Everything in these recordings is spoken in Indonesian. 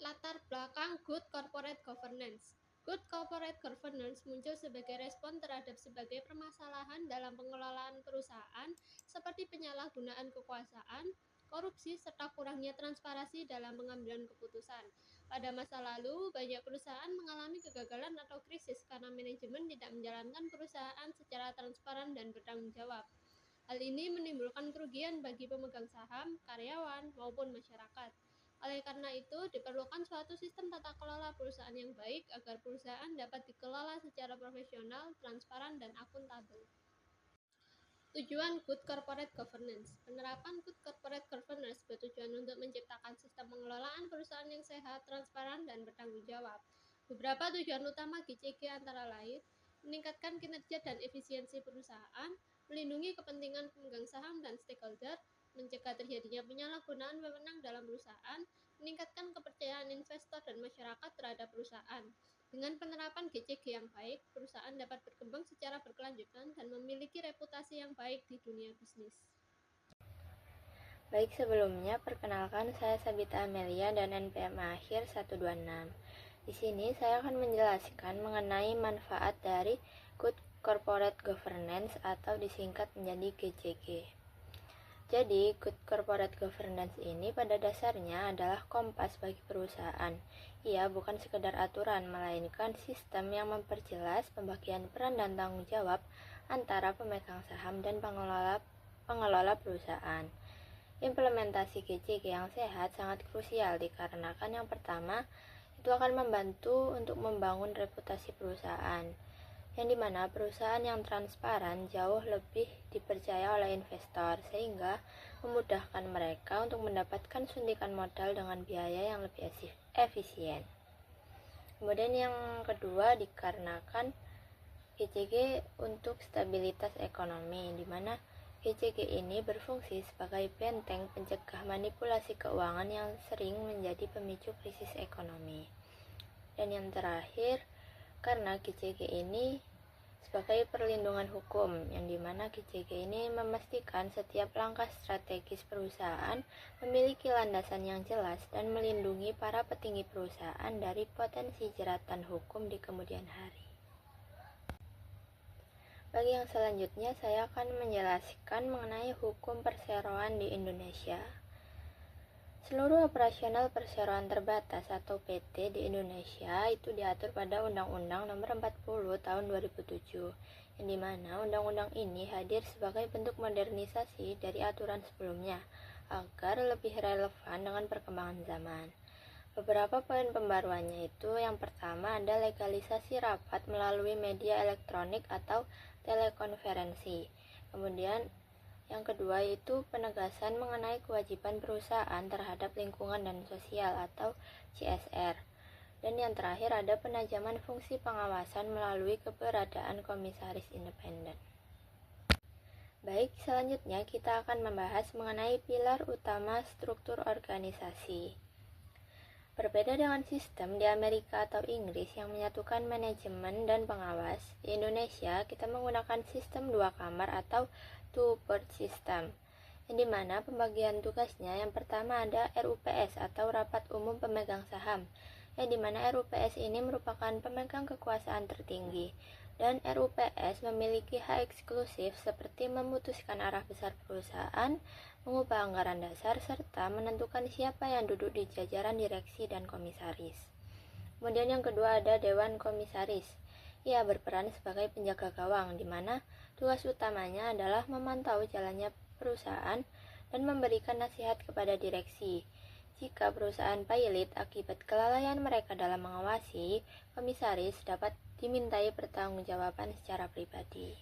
Latar belakang Good Corporate Governance. Good Corporate Governance muncul sebagai respon terhadap sebagai permasalahan dalam pengelolaan perusahaan seperti penyalahgunaan kekuasaan, korupsi, serta kurangnya transparansi dalam pengambilan keputusan. Pada masa lalu, banyak perusahaan mengalami kegagalan atau krisis karena manajemen tidak menjalankan perusahaan secara transparan dan bertanggung jawab. Hal ini menimbulkan kerugian bagi pemegang saham, karyawan, maupun masyarakat. Oleh karena itu, diperlukan suatu sistem tata kelola perusahaan yang baik agar perusahaan dapat dikelola secara profesional, transparan, dan akuntabel. Tujuan Good Corporate Governance. Penerapan Good Corporate Governance bertujuan untuk menciptakan sistem pengelolaan perusahaan yang sehat, transparan, dan bertanggung jawab. Beberapa tujuan utama GCG antara lain, meningkatkan kinerja dan efisiensi perusahaan, melindungi kepentingan pemegang saham dan stakeholder, mencegah terjadinya penyalahgunaan wewenang dalam perusahaan, meningkatkan kepercayaan investor dan masyarakat terhadap perusahaan. Dengan penerapan GCG yang baik, perusahaan dapat berkembang secara berkelanjutan dan memiliki reputasi yang baik di dunia bisnis. Baik, sebelumnya perkenalkan saya Sabita Amelia dan NPM akhir 126. Di sini saya akan menjelaskan mengenai manfaat dari Good Corporate Governance atau disingkat menjadi GCG. Jadi, Good Corporate Governance ini pada dasarnya adalah kompas bagi perusahaan. Ia bukan sekedar aturan, melainkan sistem yang memperjelas pembagian peran dan tanggung jawab antara pemegang saham dan pengelola perusahaan. Implementasi GCG yang sehat sangat krusial dikarenakan yang pertama, itu akan membantu untuk membangun reputasi perusahaan, yang dimana perusahaan yang transparan jauh lebih dipercaya oleh investor sehingga memudahkan mereka untuk mendapatkan suntikan modal dengan biaya yang lebih efisien. Kemudian yang kedua, dikarenakan GCG untuk stabilitas ekonomi, di mana GCG ini berfungsi sebagai benteng pencegah manipulasi keuangan yang sering menjadi pemicu krisis ekonomi. Dan yang terakhir, karena GCG ini sebagai perlindungan hukum, yang dimana GCG ini memastikan setiap langkah strategis perusahaan memiliki landasan yang jelas dan melindungi para petinggi perusahaan dari potensi jeratan hukum di kemudian hari. Bagi yang selanjutnya, saya akan menjelaskan mengenai hukum perseroan di Indonesia. Seluruh operasional perseroan terbatas atau PT di Indonesia itu diatur pada Undang-Undang Nomor 40 Tahun 2007, yang dimana undang-undang ini hadir sebagai bentuk modernisasi dari aturan sebelumnya agar lebih relevan dengan perkembangan zaman. Beberapa poin pembaruannya itu, yang pertama ada legalisasi rapat melalui media elektronik atau telekonferensi. Kemudian yang kedua yaitu penegasan mengenai kewajiban perusahaan terhadap lingkungan dan sosial atau CSR. Dan yang terakhir ada penajaman fungsi pengawasan melalui keberadaan komisaris independen. Baik, selanjutnya kita akan membahas mengenai pilar utama struktur organisasi. Berbeda dengan sistem di Amerika atau Inggris yang menyatukan manajemen dan pengawas, di Indonesia kita menggunakan sistem dua kamar atau two-board system, yang dimana pembagian tugasnya yang pertama ada RUPS atau Rapat Umum Pemegang Saham, yang dimana RUPS ini merupakan pemegang kekuasaan tertinggi, dan RUPS memiliki hak eksklusif seperti memutuskan arah besar perusahaan, mengubah anggaran dasar, serta menentukan siapa yang duduk di jajaran direksi dan komisaris. Kemudian yang kedua ada Dewan Komisaris. Ia berperan sebagai penjaga gawang, di mana tugas utamanya adalah memantau jalannya perusahaan dan memberikan nasihat kepada direksi. Jika perusahaan pailit akibat kelalaian mereka dalam mengawasi, komisaris dapat dimintai pertanggungjawaban secara pribadi.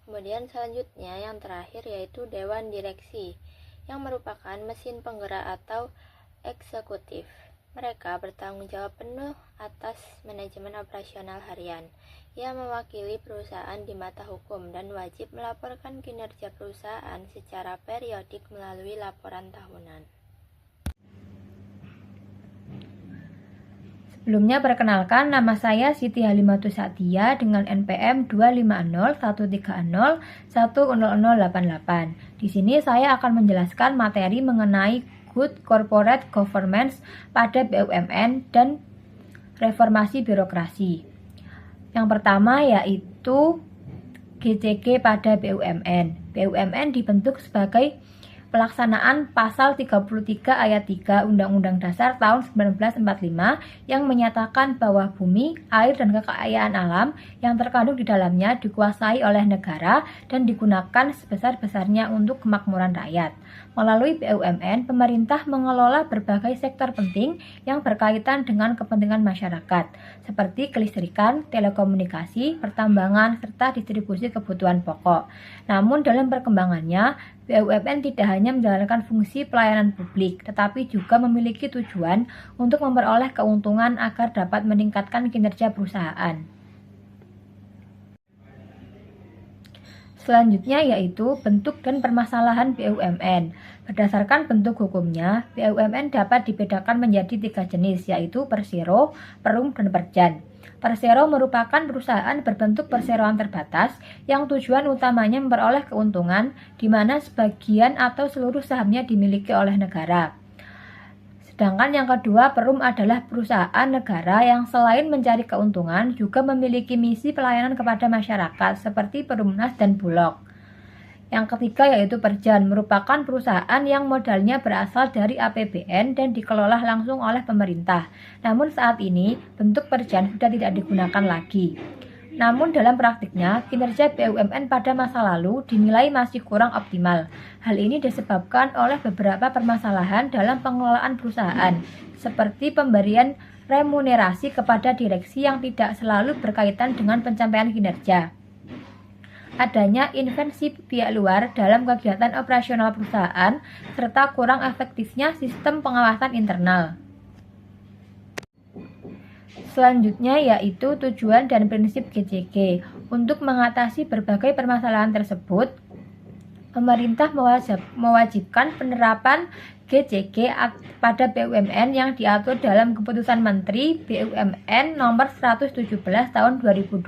Kemudian selanjutnya yang terakhir yaitu Dewan Direksi, yang merupakan mesin penggerak atau eksekutif. Mereka bertanggung jawab penuh atas manajemen operasional harian. Ia mewakili perusahaan di mata hukum dan wajib melaporkan kinerja perusahaan secara periodik melalui laporan tahunan. Sebelumnya perkenalkan, nama saya Siti Halimatus Sa'diyah dengan NPM 25013010088. Di sini saya akan menjelaskan materi mengenai Good Corporate Governance pada BUMN dan reformasi birokrasi. Yang pertama yaitu GCG pada BUMN. BUMN dibentuk sebagai pelaksanaan pasal 33 ayat 3 Undang-Undang Dasar tahun 1945 yang menyatakan bahwa bumi, air, dan kekayaan alam yang terkandung di dalamnya dikuasai oleh negara dan digunakan sebesar-besarnya untuk kemakmuran rakyat. Melalui BUMN, pemerintah mengelola berbagai sektor penting yang berkaitan dengan kepentingan masyarakat, seperti kelistrikan, telekomunikasi, pertambangan, serta distribusi kebutuhan pokok. Namun dalam perkembangannya, BUMN tidak hanya menjalankan fungsi pelayanan publik, tetapi juga memiliki tujuan untuk memperoleh keuntungan agar dapat meningkatkan kinerja perusahaan. Selanjutnya yaitu bentuk dan permasalahan BUMN. Berdasarkan bentuk hukumnya, BUMN dapat dibedakan menjadi 3 jenis, yaitu persero, perum, dan perjan. Persero merupakan perusahaan berbentuk perseroan terbatas yang tujuan utamanya memperoleh keuntungan, di mana sebagian atau seluruh sahamnya dimiliki oleh negara. Sedangkan yang kedua, perum adalah perusahaan negara yang selain mencari keuntungan juga memiliki misi pelayanan kepada masyarakat seperti Perumnas dan Bulog. Yang ketiga yaitu perjan, merupakan perusahaan yang modalnya berasal dari APBN dan dikelola langsung oleh pemerintah. Namun saat ini bentuk perjan sudah tidak digunakan lagi. Namun dalam praktiknya, kinerja BUMN pada masa lalu dinilai masih kurang optimal. Hal ini disebabkan oleh beberapa permasalahan dalam pengelolaan perusahaan, seperti pemberian remunerasi kepada direksi yang tidak selalu berkaitan dengan pencapaian kinerja. Adanya intervensi pihak luar dalam kegiatan operasional perusahaan, serta kurang efektifnya sistem pengawasan internal. Selanjutnya yaitu tujuan dan prinsip GCG. Untuk mengatasi berbagai permasalahan tersebut, pemerintah mewajibkan penerapan GCG pada BUMN yang diatur dalam Keputusan Menteri BUMN Nomor 117 Tahun 2002.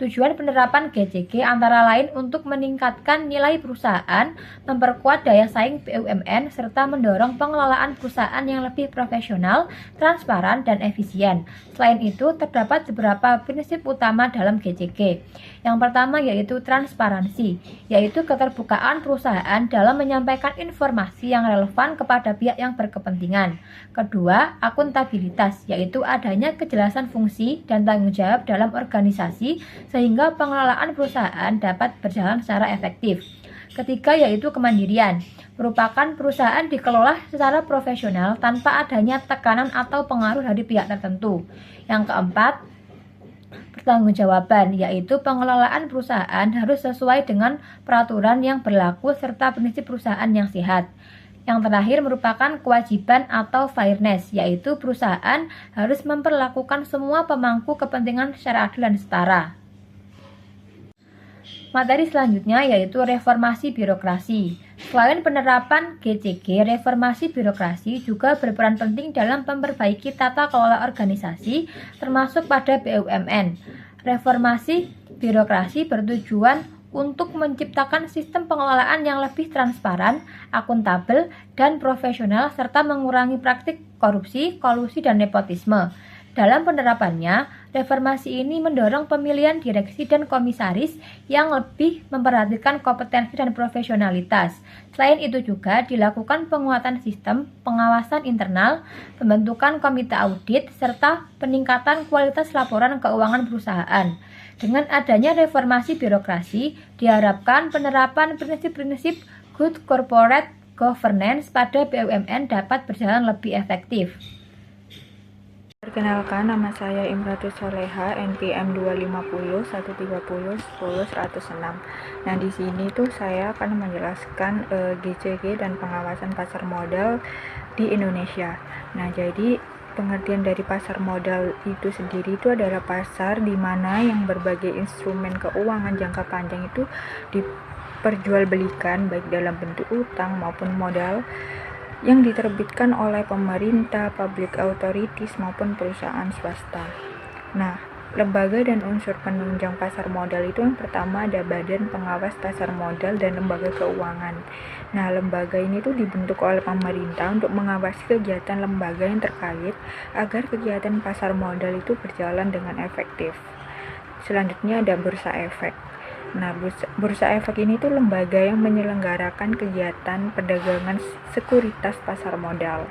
Tujuan penerapan GCG antara lain untuk meningkatkan nilai perusahaan, memperkuat daya saing BUMN, serta mendorong pengelolaan perusahaan yang lebih profesional, transparan, dan efisien. Selain itu, terdapat beberapa prinsip utama dalam GCG. Yang pertama yaitu transparansi, yaitu keterbukaan perusahaan dalam menyampaikan informasi yang relevan kepada pihak yang berkepentingan. Kedua, akuntabilitas, yaitu adanya kejelasan fungsi dan tanggung jawab dalam organisasi sehingga pengelolaan perusahaan dapat berjalan secara efektif. Ketiga yaitu kemandirian, merupakan perusahaan dikelola secara profesional tanpa adanya tekanan atau pengaruh dari pihak tertentu. Yang keempat, pertanggungjawaban, yaitu pengelolaan perusahaan harus sesuai dengan peraturan yang berlaku serta prinsip perusahaan yang sehat. Yang terakhir merupakan kewajiban atau fairness, yaitu perusahaan harus memperlakukan semua pemangku kepentingan secara adil dan setara. Materi selanjutnya yaitu reformasi birokrasi. Selain penerapan GCG, reformasi birokrasi juga berperan penting dalam memperbaiki tata kelola organisasi, termasuk pada BUMN. Reformasi birokrasi bertujuan untuk menciptakan sistem pengelolaan yang lebih transparan, akuntabel, dan profesional, serta mengurangi praktik korupsi, kolusi, dan nepotisme. Dalam penerapannya, reformasi ini mendorong pemilihan direksi dan komisaris yang lebih memperhatikan kompetensi dan profesionalitas. Selain itu juga dilakukan penguatan sistem pengawasan internal, pembentukan komite audit, serta peningkatan kualitas laporan keuangan perusahaan. Dengan adanya reformasi birokrasi, diharapkan penerapan prinsip-prinsip good corporate governance pada BUMN dapat berjalan lebih efektif. Perkenalkan, nama saya Imratus Soleha, NPM 250 130 10 106. Nah, di sini tuh saya akan menjelaskan GCG dan pengawasan pasar modal di Indonesia. Nah, jadi pengertian dari pasar modal itu sendiri itu adalah pasar di mana yang berbagai instrumen keuangan jangka panjang itu diperjualbelikan baik dalam bentuk utang maupun modal yang diterbitkan oleh pemerintah, public authorities maupun perusahaan swasta. Nah, lembaga dan unsur penunjang pasar modal itu yang pertama ada Badan Pengawas Pasar Modal dan Lembaga Keuangan. Nah, lembaga ini tuh dibentuk oleh pemerintah untuk mengawasi kegiatan lembaga yang terkait agar kegiatan pasar modal itu berjalan dengan efektif. Selanjutnya ada Bursa Efek. Nah, Bursa Efek ini tuh lembaga yang menyelenggarakan kegiatan perdagangan sekuritas pasar modal.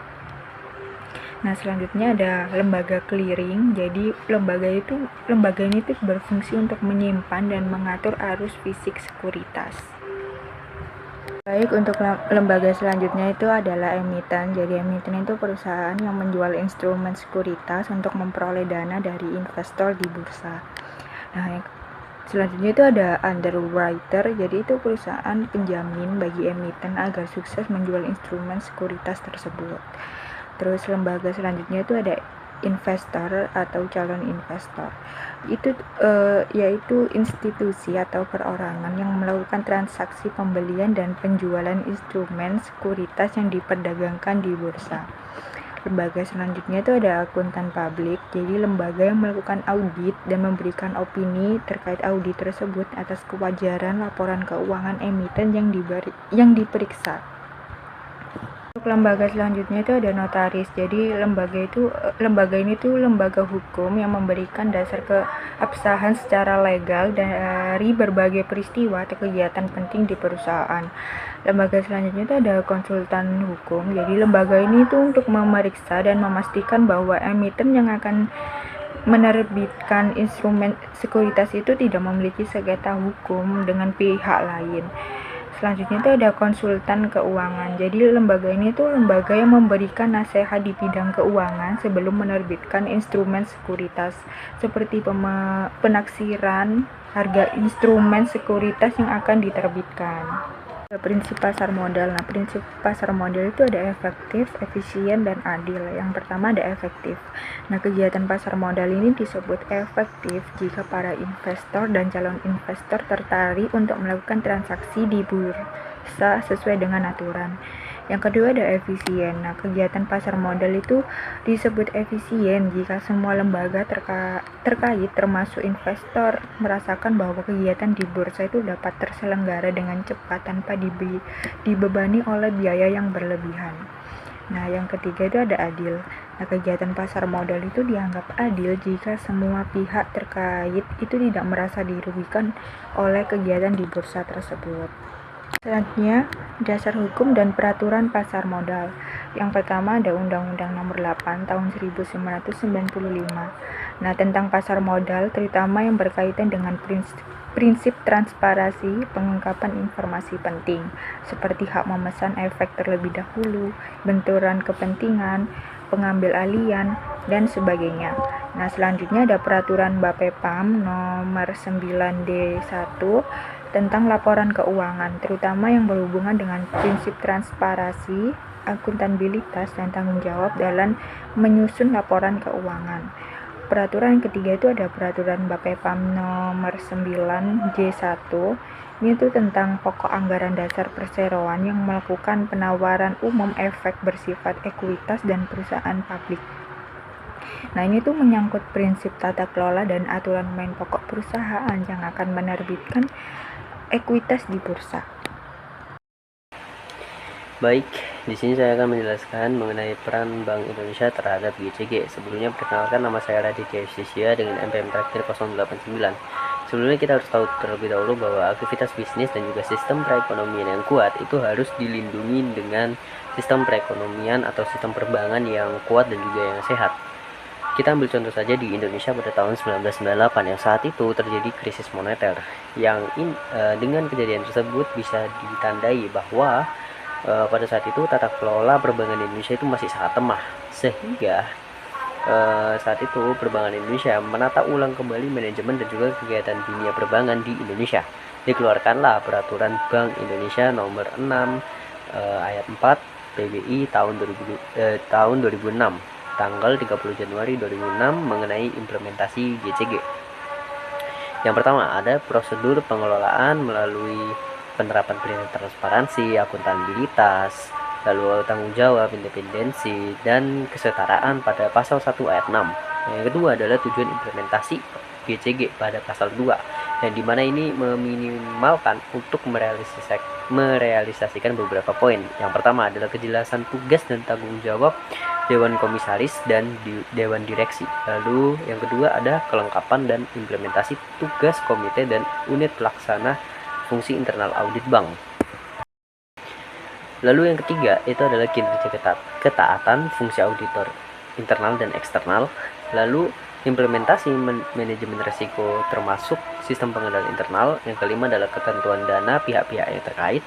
Nah, selanjutnya ada lembaga clearing. Jadi lembaga ini tuh berfungsi untuk menyimpan dan mengatur arus fisik sekuritas. Baik, untuk lembaga selanjutnya itu adalah emiten. Jadi emiten itu perusahaan yang menjual instrumen sekuritas untuk memperoleh dana dari investor di bursa. Nah, yang selanjutnya itu ada underwriter. Jadi itu perusahaan penjamin bagi emiten agar sukses menjual instrumen sekuritas tersebut. Terus lembaga selanjutnya itu ada investor atau calon investor. Itu yaitu institusi atau perorangan yang melakukan transaksi pembelian dan penjualan instrumen sekuritas yang diperdagangkan di bursa. Lembaga selanjutnya itu ada akuntan publik. Jadi lembaga yang melakukan audit dan memberikan opini terkait audit tersebut atas kewajaran laporan keuangan emiten yang diperiksa. Untuk lembaga selanjutnya itu ada notaris. Jadi lembaga ini tuh lembaga hukum yang memberikan dasar keabsahan secara legal dari berbagai peristiwa atau kegiatan penting di perusahaan. Lembaga selanjutnya itu ada konsultan hukum. Jadi lembaga ini tuh untuk memeriksa dan memastikan bahwa emiten yang akan menerbitkan instrumen sekuritas itu tidak memiliki sengketa hukum dengan pihak lain. Selanjutnya itu ada konsultan keuangan. Jadi lembaga ini tuh lembaga yang memberikan nasihat di bidang keuangan sebelum menerbitkan instrumen sekuritas, seperti penaksiran harga instrumen sekuritas yang akan diterbitkan. Prinsip pasar modal. Nah, prinsip pasar modal itu ada efektif, efisien, dan adil. Yang pertama ada efektif. Nah, kegiatan pasar modal ini disebut efektif jika para investor dan calon investor tertarik untuk melakukan transaksi di bursa sesuai dengan aturan. Yang kedua ada efisien. Nah, kegiatan pasar modal itu disebut efisien jika semua lembaga terkait termasuk investor merasakan bahwa kegiatan di bursa itu dapat terselenggara dengan cepat tanpa dibebani oleh biaya yang berlebihan. Nah, yang ketiga itu ada adil. Nah, kegiatan pasar modal itu dianggap adil jika semua pihak terkait itu tidak merasa dirugikan oleh kegiatan di bursa tersebut. Selanjutnya, dasar hukum dan peraturan pasar modal. Yang pertama ada Undang-Undang Nomor 8 Tahun 1995. Nah, tentang pasar modal, terutama yang berkaitan dengan prinsip transparansi, pengungkapan informasi penting, seperti hak memesan efek terlebih dahulu, benturan kepentingan, pengambil alian, dan sebagainya. Nah, selanjutnya ada Peraturan Bapepam Nomor 9D1 tentang laporan keuangan, terutama yang berhubungan dengan prinsip transparansi, akuntabilitas, dan tanggung jawab dalam menyusun laporan keuangan. Peraturan yang ketiga itu ada Peraturan Bapepam Nomor 9J1. Ini itu tentang pokok anggaran dasar perseroan yang melakukan penawaran umum efek bersifat ekuitas dan perusahaan publik. Nah, ini tuh menyangkut prinsip tata kelola dan aturan main pokok perusahaan yang akan menerbitkan ekuitas di bursa. Baik, di sini saya akan menjelaskan mengenai peran Bank Indonesia terhadap GCG. Sebelumnya perkenalkan, nama saya Raditya Yustisya dengan NPM terakhir 089. Sebelumnya kita harus tahu terlebih dahulu bahwa aktivitas bisnis dan juga sistem perekonomian yang kuat itu harus dilindungi dengan sistem perekonomian atau sistem perbankan yang kuat dan juga yang sehat. Kita ambil contoh saja di Indonesia pada tahun 1998 yang saat itu terjadi krisis moneter yang dengan kejadian tersebut bisa ditandai bahwa pada saat itu tata kelola perbankan Indonesia itu masih sangat lemah, sehingga saat itu perbankan Indonesia menata ulang kembali manajemen dan juga kegiatan dunia perbankan di Indonesia. Dikeluarkanlah Peraturan Bank Indonesia Nomor 6 Ayat 4 PBI tahun 2006 tanggal 30 Januari 2006 mengenai implementasi GCG. Yang pertama ada prosedur pengelolaan melalui penerapan prinsip transparansi, akuntabilitas, lalu tanggung jawab, independensi, dan kesetaraan pada pasal 1 ayat 6. Yang kedua adalah tujuan implementasi GCG pada pasal 2, yang dimana ini meminimalkan untuk merealisasikan beberapa poin. Yang pertama adalah kejelasan tugas dan tanggung jawab Dewan Komisaris dan Dewan Direksi. Lalu yang kedua ada kelengkapan dan implementasi tugas komite dan unit pelaksana fungsi internal audit bank. Lalu yang ketiga itu adalah kinerja ketaatan fungsi auditor internal dan eksternal. Lalu implementasi manajemen risiko termasuk sistem pengendalian internal. Yang kelima adalah ketentuan dana pihak-pihak yang terkait.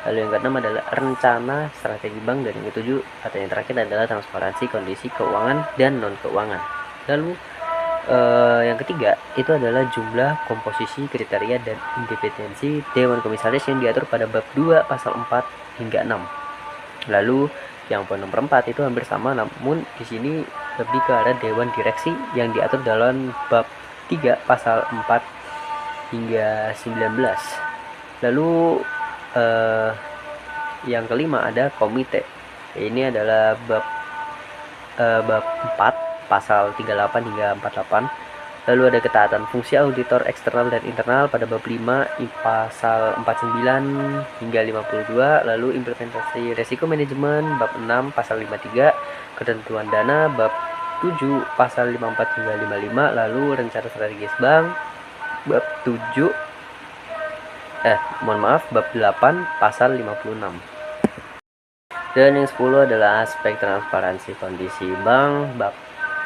Lalu yang keenam adalah rencana strategi bank, dan yang ketujuh atau yang terakhir adalah transparansi kondisi keuangan dan non keuangan. Lalu yang ketiga itu adalah jumlah, komposisi, kriteria, dan independensi Dewan Komisaris yang diatur pada bab 2 pasal 4 hingga 6. Lalu yang poin nomor 4 itu hampir sama, namun di sini lebih ke arah Dewan Direksi yang diatur dalam bab 3 pasal 4 hingga 19. Lalu yang kelima ada komite. Ini adalah bab 4 pasal 38 hingga 48. Lalu ada ketaatan fungsi auditor eksternal dan internal pada bab 5 pasal 49 hingga 52. Lalu implementasi resiko manajemen bab 6 pasal 53, ketentuan dana bab 7 pasal 54 hingga 55. Lalu rencana strategis bank bab 7 bab 8 pasal 56. Dan yang 10 adalah aspek transparansi kondisi bank bab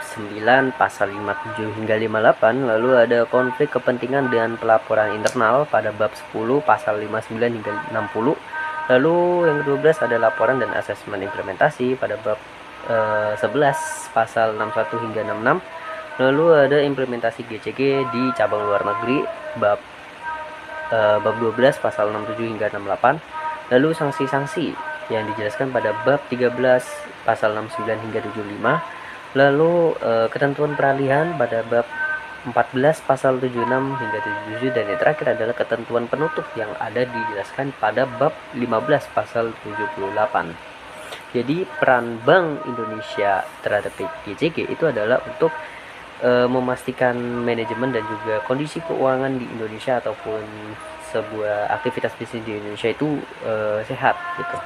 9 pasal 57 hingga 58. Lalu ada konflik kepentingan dan pelaporan internal pada bab 10 pasal 59 hingga 60. Lalu yang ke-12 ada laporan dan asesmen implementasi pada bab 11 pasal 61 hingga 66. Lalu ada implementasi GCG di cabang luar negeri bab 12 pasal 67 hingga 68. Lalu sanksi-sanksi yang dijelaskan pada bab 13 pasal 69 hingga 75. Lalu ketentuan peralihan pada bab 14 pasal 76 hingga 77, dan yang terakhir adalah ketentuan penutup yang ada dijelaskan pada bab 15 pasal 78. Jadi peran Bank Indonesia terhadap GCG itu adalah untuk memastikan manajemen dan juga kondisi keuangan di Indonesia ataupun sebuah aktivitas bisnis di Indonesia itu sehat gitu.